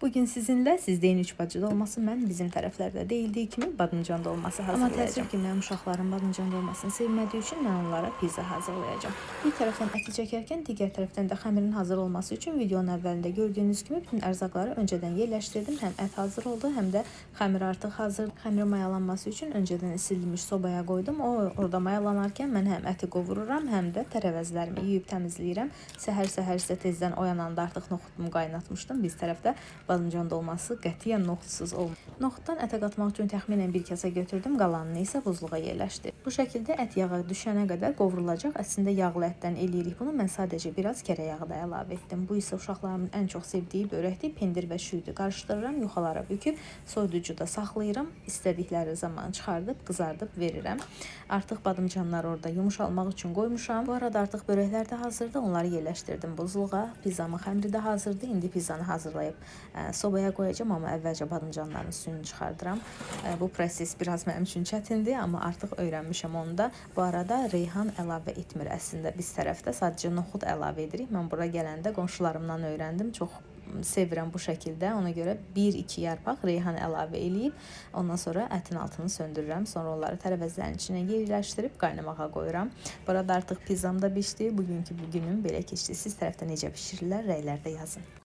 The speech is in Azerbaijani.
Bugün sizinlə sizdə üç bacı dolması, mən bizim tərəflərdə deyildiyi kimi badıncan dolması hazırlayacağım. Amma təəssüf ki, mənim uşaqlarım badıncan dolmasını sevmədiyi üçün mən onlara pizza hazırlayacağım. Bir tərəfdən əti çəkərkən, digər tərəfdən də xəmirin hazır olması üçün videonun əvvəlində gördüyünüz kimi bütün ərzaqları öncədən yerləşdirdim. Həm ət hazır oldu, həm də xəmir artıq hazır. Xəmir mayalanması üçün öncədən isidilmiş sobaya qoydum. O orada mayalanarkən mən həm əti qovururam, həm də tərəvəzlərimi yuyub təmizləyirəm. Səhər-səhər isə tezdən oyananda artıq noxutumu qaynatmışdım. Biz tərəfdə badıncan dolması qətiyyən noxutsuz olmur. Noxutdan ətə qatmaq üçün təxminən bir kasa götürdüm, qalanını isə buzluğa yerləşdirdim. Bu şəkildə ət yağı düşənə qədər qovrulacaq. Əslində yağlı ətdən eləyirik bunu. Mən sadəcə biraz kərə yağı da əlavə etdim. Bu isə uşaqlarımın ən çox sevdiyi börəkdir. Pendir və şüydü qarışdırıram, yuxalara büküb soyuducuda saxlayıram. İstədikləri zaman çıxardıb qızardıb verirəm. Artıq badımcanlar orada yumuşalmaq üçün qoymuşam. Bu arada artıq börəklər də hazırdır. Onları yerləşdirdim buzluğa. Pizzamın xəmiri də hazırdır. İndi pizzanı hazırlayıb sobaya qoyacağım, amma əvvəlcə badımcanların suyunu çıxardıram. Bu proses biraz mənim üçün çətindir, amma artıq öyrənmişəm onu da. Bu arada reyhan əlavə etmir əslində biz tərəfdə, sadəcə noxud əlavə edirik. Mən bura gələndə qonşularımdan öyrəndim, çox sevirəm bu şəkildə. Ona görə 1-2 yarpaq reyhan əlavə eləyib, ondan sonra ətin altını söndürürəm. Sonra onları tərəvəzlərin içinə yerləşdirib qaynamağa qoyuram. Burada artıq pizzam da bişdi. Bugünkü günüm belə keçdi. Siz tərəfdə necə bişirirlər? Rəylərdə yazın.